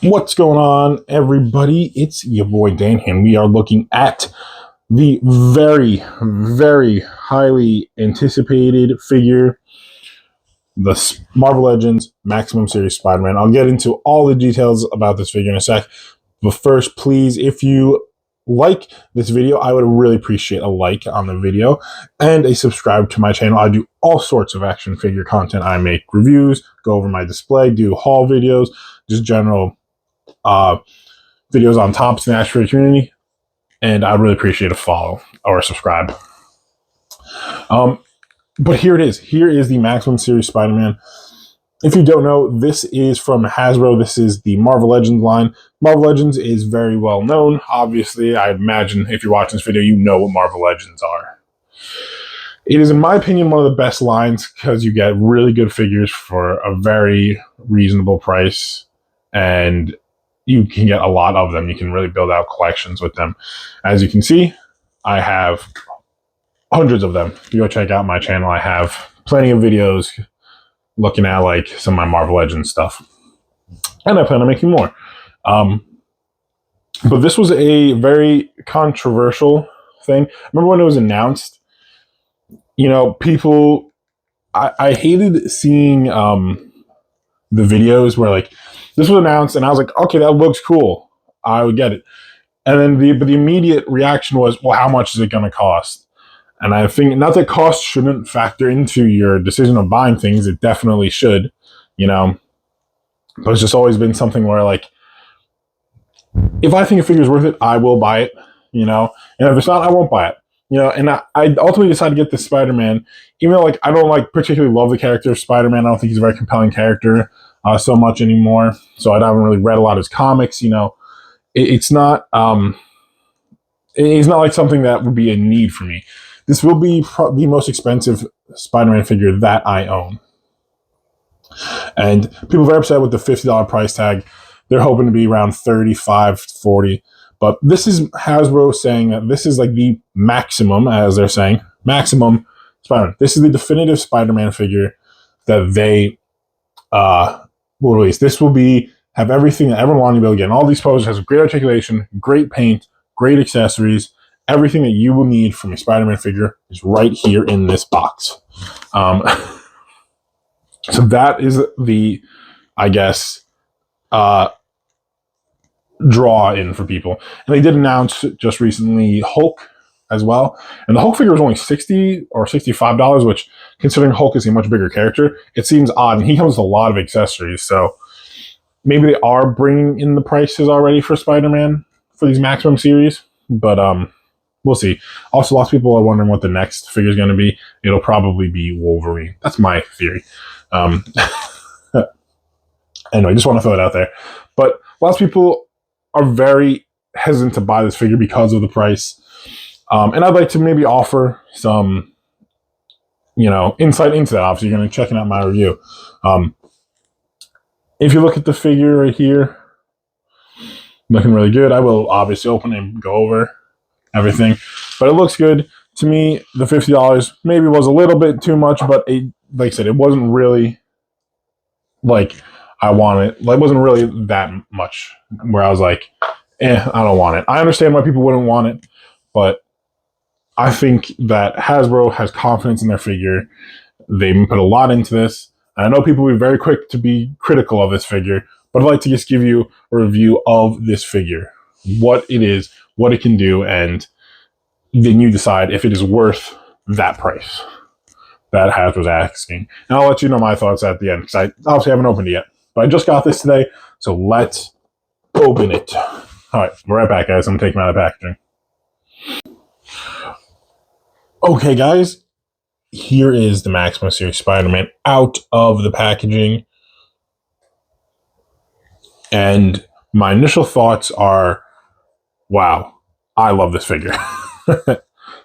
What's going on, everybody? It's your boy Dan, and we are looking at the very, very highly anticipated figure, the Marvel Legends Maximum Series Spider-Man. I'll get into all the details about this figure in a sec. But first, please, if you like this video, I would really appreciate a like on the video and a subscribe to my channel. I do all sorts of action figure content. I make reviews, go over my display, do haul videos, just general videos on tops in the action figure community, and I'd really appreciate a follow or a subscribe. But here it is. Here is the Maximum Series Spider-Man. If you don't know, this is from Hasbro. This is the Marvel Legends line. Marvel Legends is very well known. Obviously, I imagine if you're watching this video, you know what Marvel Legends are. It is, in my opinion, one of the best lines because you get really good figures for a very reasonable price, and you can get a lot of them. You can really build out collections with them. As you can see, I have hundreds of them. If you go check out my channel, I have plenty of videos looking at like some of my Marvel Legends stuff. And I plan on making more. But this was a very controversial thing. Remember when it was announced? You know, people, I hated seeing the videos where like, this was announced and I was like, okay, that looks cool. I would get it. And then the immediate reaction was, well, how much is it going to cost? And I think not that cost shouldn't factor into your decision of buying things. It definitely should, you know. But it's just always been something where like, if I think a figure is worth it, I will buy it, you know. And if it's not, I won't buy it, you know. And I ultimately decided to get this Spider-Man, even though like I don't like particularly love the character of Spider-Man. I don't think he's a very compelling character so much anymore. So I haven't really read a lot of his comics, you know. It's not like something that would be a need for me. This will be the most expensive Spider-Man figure that I own. And people are very upset with the $50 price tag. They're hoping to be around $35 to $40. But this is Hasbro saying that this is like the maximum, as they're saying, maximum Spider-Man. This is the definitive Spider-Man figure that they will release. This will have everything that everyone wanted to be able to get. And all these poses has great articulation, great paint, great accessories. Everything that you will need from a Spider-Man figure is right here in this box. So that is the, I guess, draw in for people. And they did announce just recently Hulk as well. And the Hulk figure was only $60 or $65, which, considering Hulk is a much bigger character, it seems odd. And he comes with a lot of accessories. So maybe they are bringing in the prices already for Spider-Man for these Maximum series. But we'll see. Also, lots of people are wondering what the next figure is going to be. It'll probably be Wolverine. That's my theory. Anyway, just want to throw it out there. But lots of people are very hesitant to buy this figure because of the price. And I'd like to maybe offer some, you know, insight into that. Obviously, you're going to be checking out my review. If you look at the figure right here, looking really good. I will obviously open and go over everything, but it looks good to me. The $50 maybe was a little bit too much, but like I said, it wasn't really like I wanted. Like, it wasn't really that much where I was like, I don't want it. I understand why people wouldn't want it, but I think that Hasbro has confidence in their figure. They put a lot into this. And I know people will be very quick to be critical of this figure, but I'd like to just give you a review of this figure, what it is, what it can do, and then you decide if it is worth that price that Hasbro's asking. And I'll let you know my thoughts at the end, because I obviously haven't opened it yet. But I just got this today, so let's open it. All right, we're right back, guys. I'm going to take them out of the packaging. Okay, guys. Here is the Maximum Series Spider-Man out of the packaging. And my initial thoughts are, wow, I love this figure.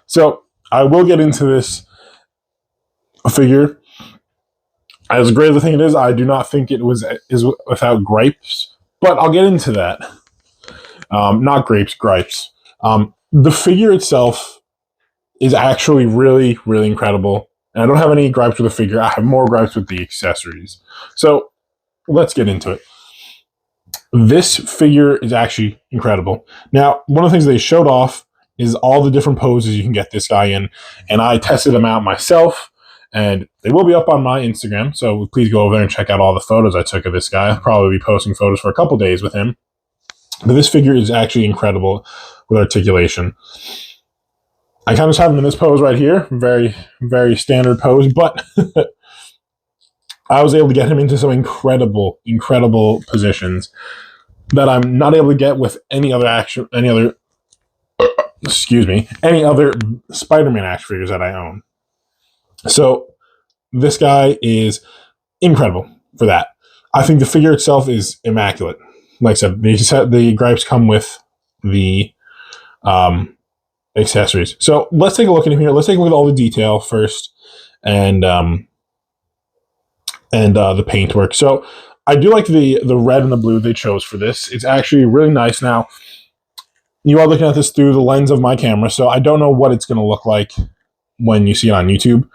So I will get into this figure. As great as I think it is, I do not think it is without gripes, but I'll get into that. Not gripes. The figure itself is actually really, really incredible. And I don't have any gripes with the figure. I have more gripes with the accessories. So let's get into it. This figure is actually incredible. Now, one of the things they showed off is all the different poses you can get this guy in, and I tested them out myself, and they will be up on my Instagram, so please go over there and check out all the photos I took of this guy. I'll probably be posting photos for a couple days with him, but this figure is actually incredible with articulation. I kind of just have him in this pose right here, very, very standard pose, but I was able to get him into some incredible, incredible positions that I'm not able to get with any other Spider-Man action figures that I own. So this guy is incredible for that. I think the figure itself is immaculate. Like I said, the gripes come with the accessories. So let's take a look in here. Let's take a look at all the detail first, and the paintwork. So I do like the red and the blue they chose for this. It's actually really nice. Now, you are looking at this through the lens of my camera, so I don't know what it's going to look like when you see it on YouTube.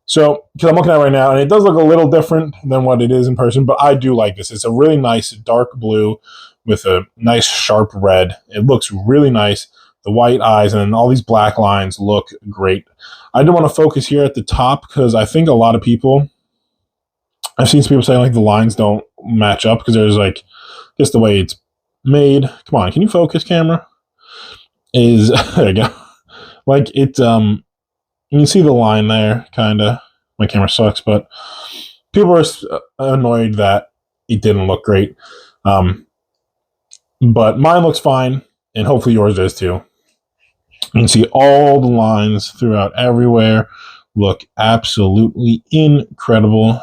So, because I'm looking at it right now, and it does look a little different than what it is in person, but I do like this. It's a really nice dark blue with a nice sharp red. It looks really nice. The white eyes and all these black lines look great. I do want to focus here at the top because I think a lot of people, I've seen some people saying like the lines don't match up because there's like just the way it's made. Come on, can you focus, camera? Is there you go. Like it, you can see the line there, kind of. My camera sucks, but people are annoyed that it didn't look great. But mine looks fine, and hopefully yours does too. You can see all the lines throughout everywhere look absolutely incredible.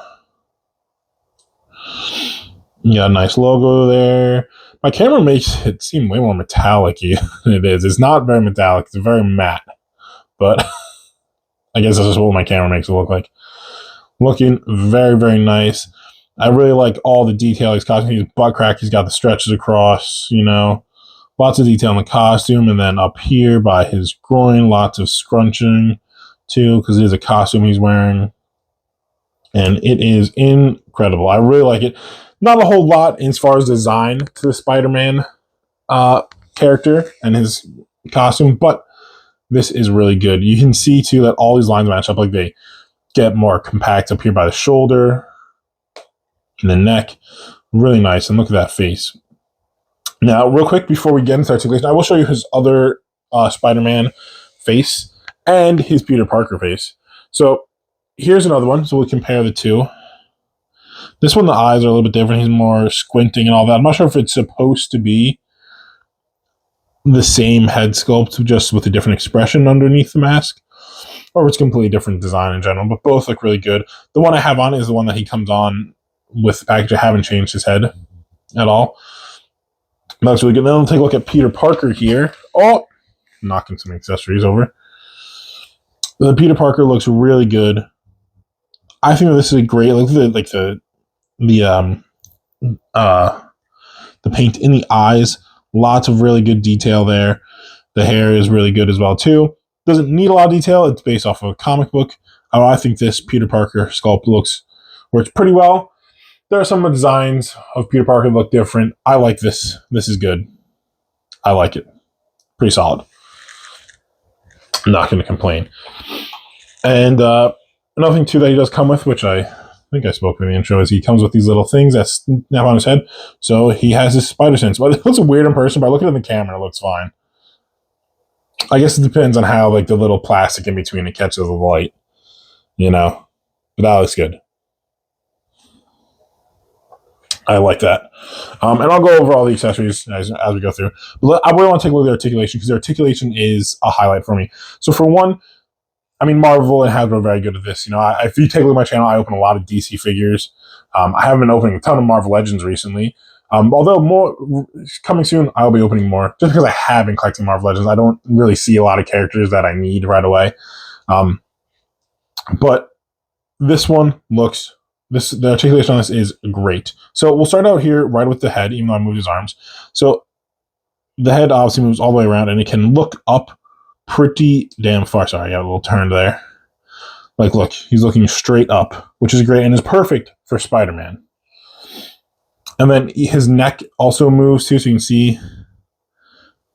You got a nice logo there. My camera makes it seem way more metallic-y than it is. It's not very metallic. It's very matte. But I guess that's just what my camera makes it look like. Looking very, very nice. I really like all the detail he's costume. His butt crack, he's got the stretches across, you know. Lots of detail in the costume. And then up here by his groin, lots of scrunching too, because it is a costume he's wearing. And it is incredible. I really like it. Not a whole lot as far as design to the Spider-Man character and his costume, but this is really good. You can see too that all these lines match up. Like they get more compact up here by the shoulder and the neck. Really nice. And look at that face. Now, real quick before we get into articulation, I will show you his other Spider-Man face and his Peter Parker face. So here's another one. So we'll compare the two. This one, the eyes are a little bit different. He's more squinting and all that. I'm not sure if it's supposed to be the same head sculpt, just with a different expression underneath the mask, or it's completely different design in general, but both look really good. The one I have on is the one that he comes on with the package. I haven't changed his head at all. That's really good. Then we'll take a look at Peter Parker here. Oh, knocking some accessories over. The Peter Parker looks really good. I think that this is a great, like the paint in the eyes. Lots of really good detail there. The hair is really good as well too. Doesn't need a lot of detail. It's based off of a comic book. I think this Peter Parker sculpt works pretty well. There are some designs of Peter Parker that look different. I like this. This is good. I like it. Pretty solid. I'm not going to complain. And another thing too that he does come with, which I think I spoke in the intro, is he comes with these little things that snap on his head. So he has his spider sense. But it looks weird in person, but looking at the camera, it looks fine. I guess it depends on how like the little plastic in between it catches the light, you know. But that looks good. I like that. And I'll go over all the accessories as we go through. But I really want to take a look at the articulation, because the articulation is a highlight for me. So for one, I mean, Marvel and Hasbro are very good at this. You know, if you take a look at my channel, I open a lot of DC figures. I haven't been opening a ton of Marvel Legends recently. Although more coming soon, I'll be opening more. Just because I have been collecting Marvel Legends, I don't really see a lot of characters that I need right away. But this one looks... The articulation on this is great. So we'll start out here right with the head, even though I moved his arms. So the head obviously moves all the way around, and it can look up pretty damn far. Sorry, I got a little turned there. Like, look, he's looking straight up, which is great and is perfect for Spider-Man. And then his neck also moves too, so you can see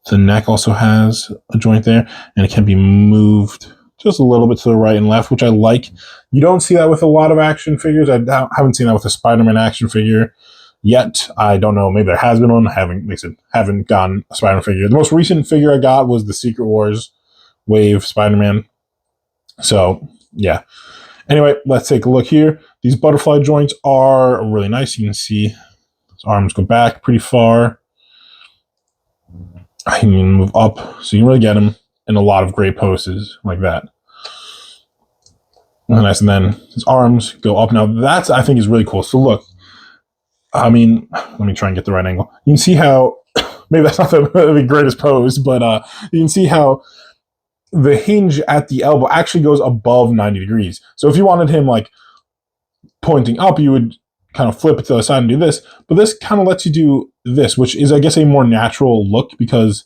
the neck also has a joint there, and it can be moved just a little bit to the right and left, which I like. You don't see that with a lot of action figures. I haven't seen that with a Spider-Man action figure yet. I don't know. Maybe there has been one. Haven't gotten a Spider-Man figure. The most recent figure I got was the Secret Wars Wave Spider-Man. So, yeah. Anyway, let's take a look here. These butterfly joints are really nice. You can see his arms go back pretty far. I can move up, so you can really get him in a lot of great poses like that. Nice, and then his arms go up. Now that's, I think, is really cool. So look, I mean, let me try and get the right angle. You can see how, maybe that's not the greatest pose, but you can see how the hinge at the elbow actually goes above 90 degrees. So if you wanted him like pointing up, you would kind of flip it to the side and do this, but this kind of lets you do this, which is, I guess, a more natural look, because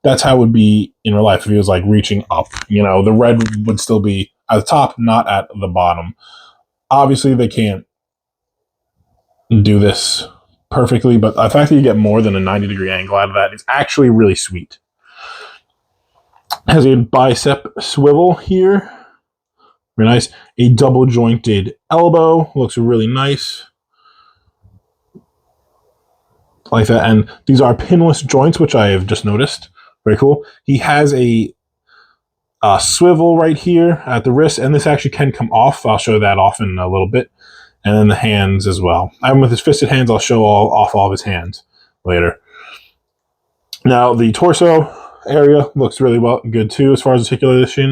that's how it would be in real life if he was like reaching up. You know, the red would still be at the top, not at the bottom. Obviously, they can't do this perfectly, but the fact that you get more than a 90-degree angle out of that is actually really sweet. Has a bicep swivel here. Very nice. A double jointed elbow. Looks really nice. Like that. And these are pinless joints, which I have just noticed. Very cool. He has a swivel right here at the wrist, and this actually can come off. I'll show that off in a little bit. And then the hands as well. I'm with his fisted hands. I'll show off all of his hands later. Now, the torso area looks really good too as far as articulation.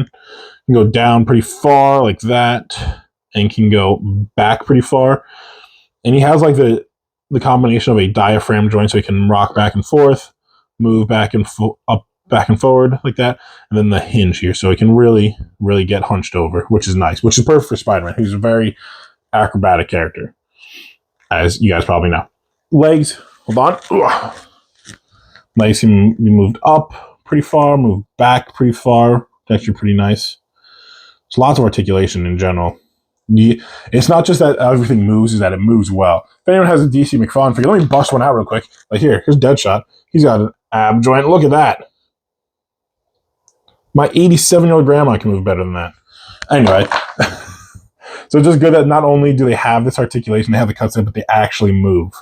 You can go down pretty far like that, and can go back pretty far. And he has like the combination of a diaphragm joint, so he can rock back and forth, move back and up, back and forward like that, and then the hinge here, so he can really, really get hunched over, which is nice, which is perfect for Spider-Man, who's a very acrobatic character, as you guys probably know. Legs, hold on. Ugh. Legs can be moved up pretty far, moved back pretty far. It's actually pretty nice. There's lots of articulation in general. It's not just that everything moves, is that it moves well. If anyone has a DC McFarlane figure, let me bust one out real quick. Like here's Deadshot. He's got an ab joint. Look at that. My 87-year-old grandma can move better than that. Anyway. So it's just good that not only do they have this articulation, they have the cuts in, but they actually move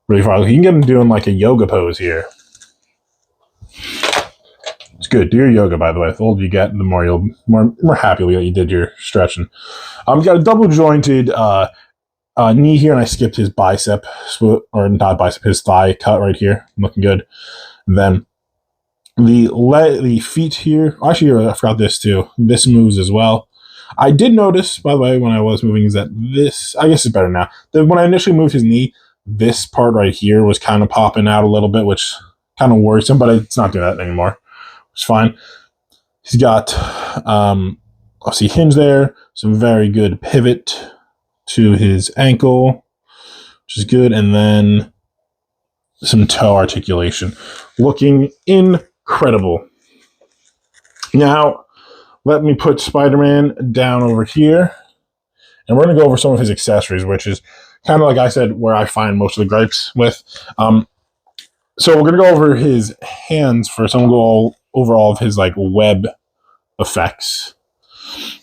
really far. You can get them doing like a yoga pose here. It's good. Do your yoga, by the way. The older you get, the more you'll more happy that you did your stretching. You got a double jointed knee here, and I skipped his bicep, or not bicep, his thigh cut right here. Looking good. And then the feet here. Actually, I forgot this too. This moves as well. I did notice, by the way, when I was moving, is that this, I guess it's better now. When I initially moved his knee, this part right here was kind of popping out a little bit, which kind of worries him, but it's not doing that anymore. It's fine. He's got, obviously, hinge there, some very good pivot to his ankle, which is good, and then some toe articulation. Looking incredible. Now, let me put Spider-Man down over here, and we're going to go over some of his accessories, which is kind of like I said, where I find most of the gripes with. So we're going to go over his hands first. I'm going to go over all of his like web effects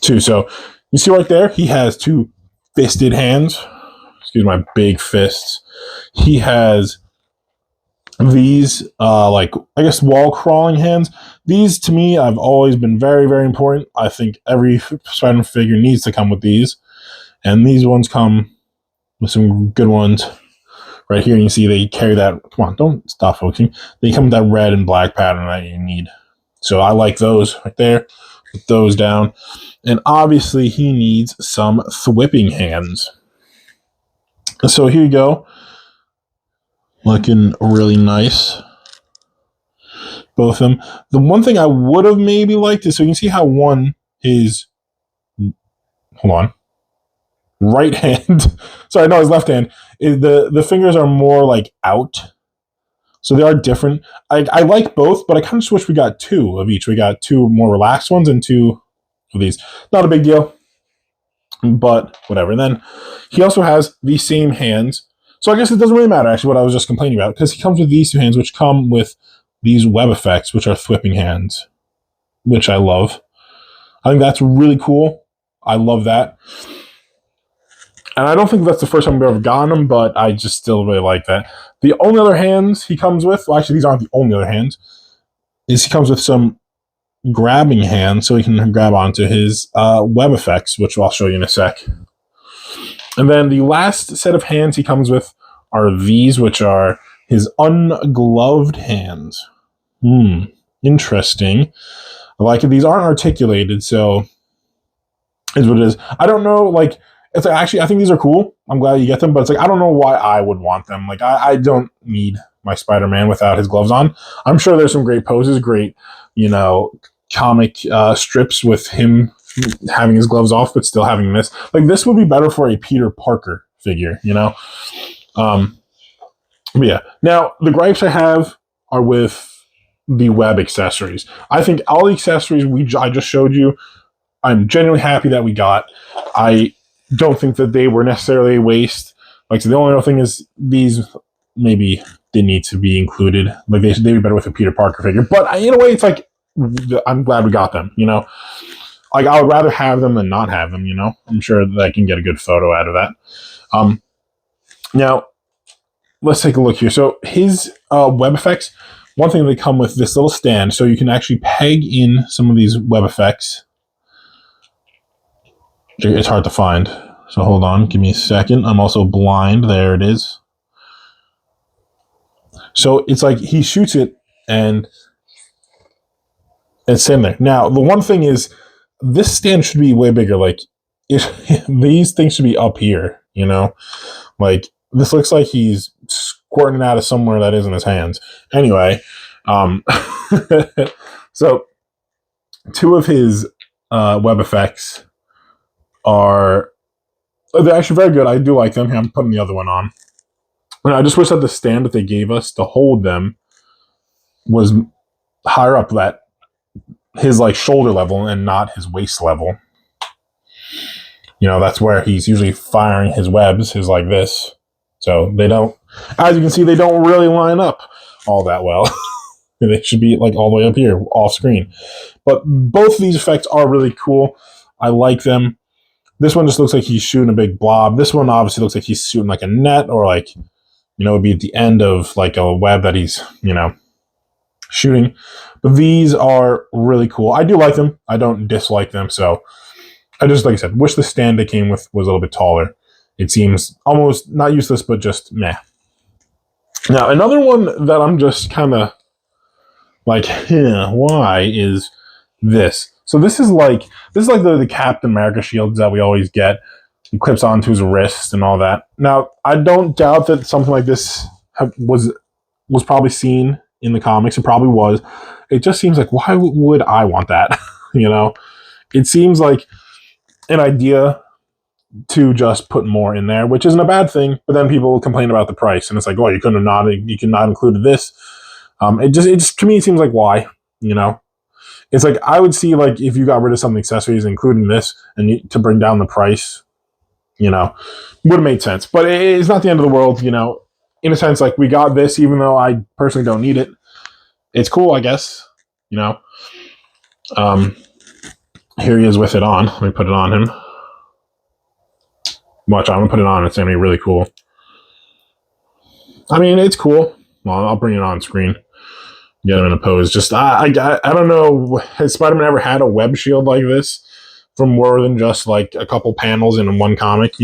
too. So you see right there, he has two fisted hands. Excuse my big fists. He has these like, I guess, wall crawling hands. These to me have always been very, very important. I think every Spider-Man figure needs to come with these, and these ones come with some good ones right here. You see they carry that, come on, don't stop focusing, they come with that red and black pattern that you need. So I like those right there. Put those down, and obviously he needs some thwipping hands. So here you go. Looking really nice. Both of them. The one thing I would have maybe liked is, so you can see how one is, hold on, right hand, sorry, no, his left hand, the fingers are more like out. So they are different. I like both, but I kind of just wish we got two of each. We got two more relaxed ones and two of these. Not a big deal, but whatever. And then he also has the same hands. So I guess it doesn't really matter, actually, what I was just complaining about, because he comes with these two hands, which come with these web effects, which are thwipping hands, which I love. I think that's really cool. I love that. And I don't think that's the first time we've ever gotten them, but I just still really like that. The only other hands he comes with, well, actually, these aren't the only other hands, is he comes with some grabbing hands so he can grab onto his web effects, which I'll show you in a sec. And then the last set of hands he comes with are these, which are his ungloved hands. Interesting. I like it. These aren't articulated, so is what it is. I don't know, like, it's like, actually, I think these are cool. I'm glad you get them, but it's like, I don't know why I would want them. Like, I don't need my Spider-Man without his gloves on. I'm sure there's some great poses, great, comic strips with him having his gloves off, but still having this. Like, this would be better for a Peter Parker figure, But yeah. Now, the gripes I have are with the web accessories. I think all the accessories I just showed you, I'm genuinely happy that we got. I don't think that they were necessarily a waste. Like, so the only other thing is these maybe didn't need to be included. Like, they'd be better with a Peter Parker figure. But in a way, it's like, I'm glad we got them, Like, I would rather have them than not have them, I'm sure that I can get a good photo out of that. Now, let's take a look here. So his web effects, one thing, they come with this little stand, so you can actually peg in some of these web effects. It's hard to find, so hold on, give me a second. I'm also blind. There it is. So it's like he shoots it, and it's in there. Now, the one thing is, this stand should be way bigger. Like, these things should be up here, Like, this looks like he's squirting out of somewhere that isn't his hands. Anyway, so two of his web effects they're actually very good. I do like them. Here, I'm putting the other one on. And I just wish that the stand that they gave us to hold them was higher up, that his like shoulder level and not his waist level. That's where he's usually firing his webs, is like this. So they don't, as you can see, they don't really line up all that well. They should be like all the way up here, off screen. But both of these effects are really cool. I like them. This one just looks like he's shooting a big blob. This one obviously looks like he's shooting like a net, or like, it'd be at the end of like a web that he's, shooting. But these are really cool. I do like them. I don't dislike them. So I just, like I said, wish the stand they came with was a little bit taller. It seems almost not useless, but just meh. Now, another one that I'm just kind of like, why is this? So this is like the Captain America shields that we always get. He clips onto his wrist and all that. Now, I don't doubt that something like this was probably seen in the comics. It probably was. It just seems like, why would I want that? It seems like an idea to just put more in there, which isn't a bad thing. But then people complain about the price, and it's like, oh, you could not included this. It just to me, it seems like, why? It's like, I would see, like, if you got rid of some of the accessories, including this, and to bring down the price, would have made sense. But it's not the end of the world, in a sense. Like, we got this, even though I personally don't need it. It's cool, I guess. Here he is with it on. Let me put it on him. Watch, I'm gonna put it on. It's gonna be really cool. I mean, it's cool. Well, I'll bring it on screen. Get him in a pose. Just I don't know. Has Spider-Man ever had a web shield like this from more than just like a couple panels in one comic?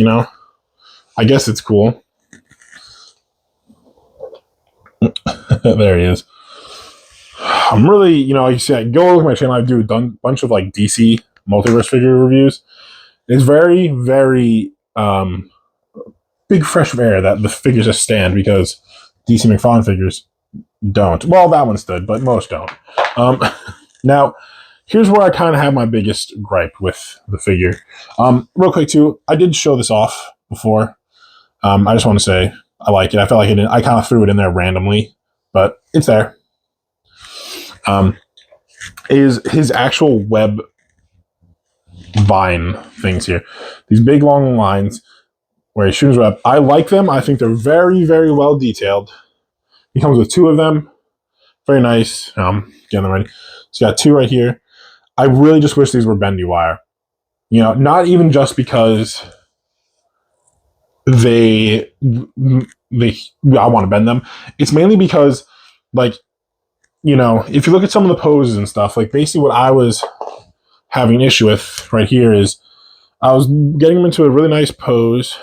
I guess it's cool. There he is. I'm really, you see, go look at my channel. I do a bunch of like DC multiverse figure reviews. It's very, very big fresh air that the figures just stand, because DC McFarlane figures don't. Well, that one stood, but most don't. Now, here's where I kind of have my biggest gripe with the figure. Real quick, too, I did show this off before. I just want to say I like it. I felt like I kind of threw it in there randomly, but it's there. Is his actual web vine things here. These big long lines. where he's shooting his web. I like them. I think they're very, very well detailed. He comes with 2 of them. Very nice. Getting them ready. So got 2 right here. I really just wish these were bendy wire. You know, not even just because I want to bend them. It's mainly because, like, you know, if you look at some of the poses and stuff, like basically what I was having an issue with right here is I was getting him into a really nice pose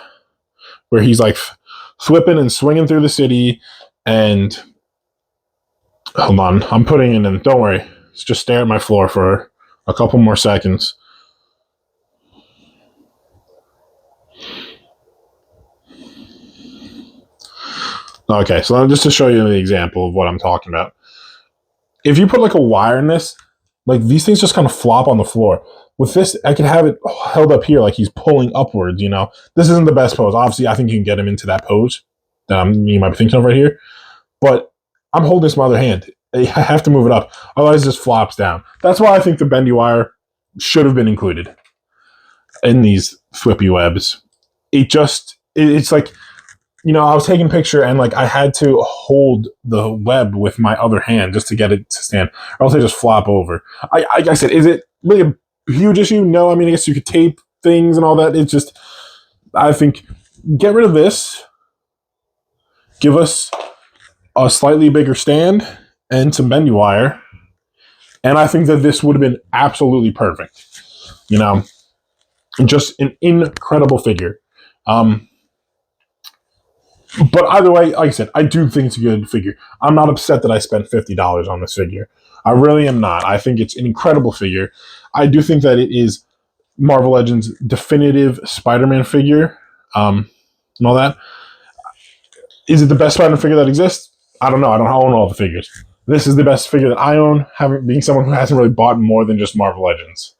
where he's like flipping and swinging through the city, and hold on, I'm putting it in. Don't worry, just stare at my floor for a couple more seconds. Okay, so just to show you the example of what I'm talking about. If you put like a wire in this, like these things just kind of flop on the floor. With this, I can have it held up here like he's pulling upwards, you know. This isn't the best pose. Obviously, I think you can get him into that pose that you might be thinking of right here. But I'm holding this in my other hand. I have to move it up. Otherwise, it just flops down. That's why I think the bendy wire should have been included in these flippy webs. It's like, you know, I was taking a picture and like I had to hold the web with my other hand just to get it to stand, or else they just flop over. I said, is it really a huge issue? No, I mean, I guess you could tape things and all that. It's just, I think, get rid of this. Give us a slightly bigger stand and some bendy wire, and I think that this would have been absolutely perfect. You know, just an incredible figure. But either way, like I said, I do think it's a good figure. I'm not upset that I spent $50 on this figure. I really am not. I think it's an incredible figure. I do think that it is Marvel Legends' definitive Spider-Man figure, and all that. Is it the best Spider-Man figure that exists? I don't know. I don't own all the figures. This is the best figure that I own, being someone who hasn't really bought more than just Marvel Legends.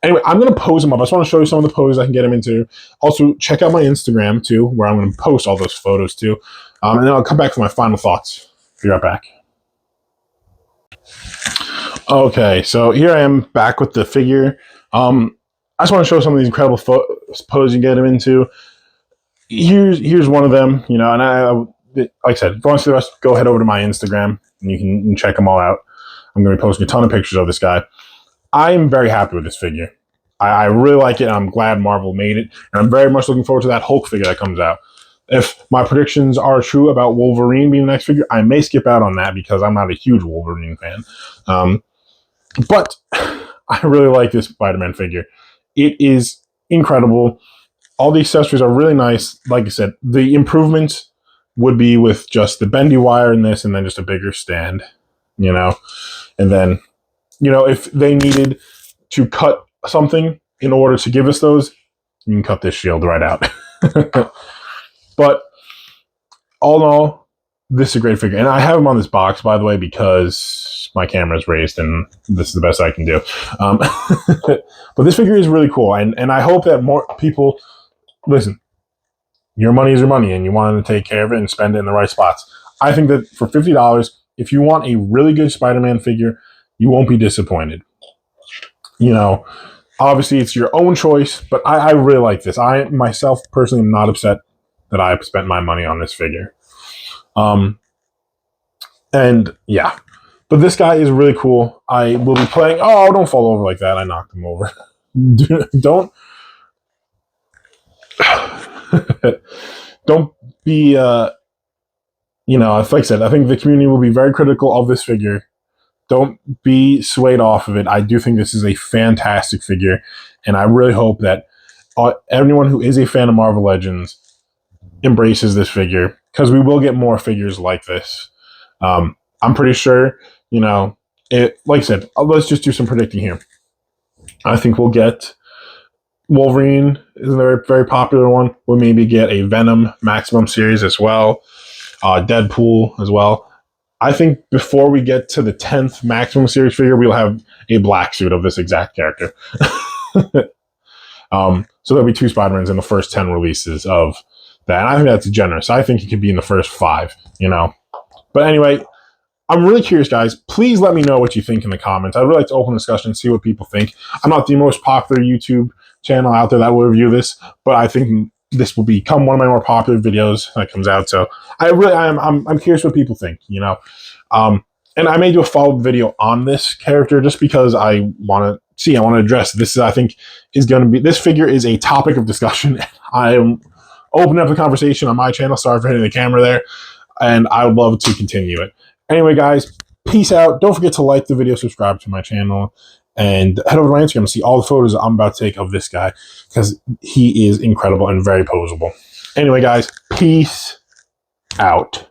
Anyway, I'm going to pose him up. I just want to show you some of the poses I can get him into. Also, check out my Instagram, too, where I'm going to post all those photos, too. And then I'll come back for my final thoughts. Be right back. Okay, so here I am back with the figure. I just want to show some of these incredible poses you get him into. Here's one of them, you know, and like I said, if you want to see the rest, go head over to my Instagram, and you can check them all out. I'm going to be posting a ton of pictures of this guy. I'm very happy with this figure. I really like it, and I'm glad Marvel made it. And I'm very much looking forward to that Hulk figure that comes out. If my predictions are true about Wolverine being the next figure, I may skip out on that because I'm not a huge Wolverine fan. But I really like this Spider-Man figure. It is incredible. All the accessories are really nice. Like I said, the improvements would be with just the bendy wire in this and then just a bigger stand, you know. And then, you know, if they needed to cut something in order to give us those, you can cut this shield right out. But all in all, this is a great figure. And I have him on this box, by the way, because my camera is raised and this is the best I can do. But this figure is really cool. And I hope that more people, listen, your money is your money and you want to take care of it and spend it in the right spots. I think that for $50, if you want a really good Spider-Man figure, you won't be disappointed. You know, obviously it's your own choice, but I really like this. I myself personally am not upset that I spent my money on this figure. And yeah, but this guy is really cool. I will be playing. Oh, don't fall over like that. I knocked him over. Don't don't be, you know, like I said, I think the community will be very critical of this figure. Don't be swayed off of it. I do think this is a fantastic figure, and I really hope that everyone who is a fan of Marvel Legends embraces this figure, because we will get more figures like this. I'm pretty sure, you know, like I said, let's just do some predicting here. I think we'll get Wolverine is a very, very popular one. We'll maybe get a Venom Maximum series as well. Deadpool as well. I think before we get to the 10th Maximum series figure, we'll have a black suit of this exact character. So there'll be 2 Spider-Mans in the first 10 releases of that. And I think that's generous. I think it could be in the first 5, you know. But anyway, I'm really curious, guys. Please let me know what you think in the comments. I'd really like to open a discussion and see what people think. I'm not the most popular YouTube channel out there that will review this, but I think this will become one of my more popular videos that comes out. So I'm curious what people think, you know. And I may do a follow-up video on this character just because I want to address this. I think is going to be, this figure is a topic of discussion. I am opening up the conversation on my channel. Sorry for hitting the camera there, and I would love to continue it. Anyway, guys, peace out. Don't forget to like the video, subscribe to my channel, and head over to my Instagram to see all the photos I'm about to take of this guy because he is incredible and very posable. Anyway, guys, peace out.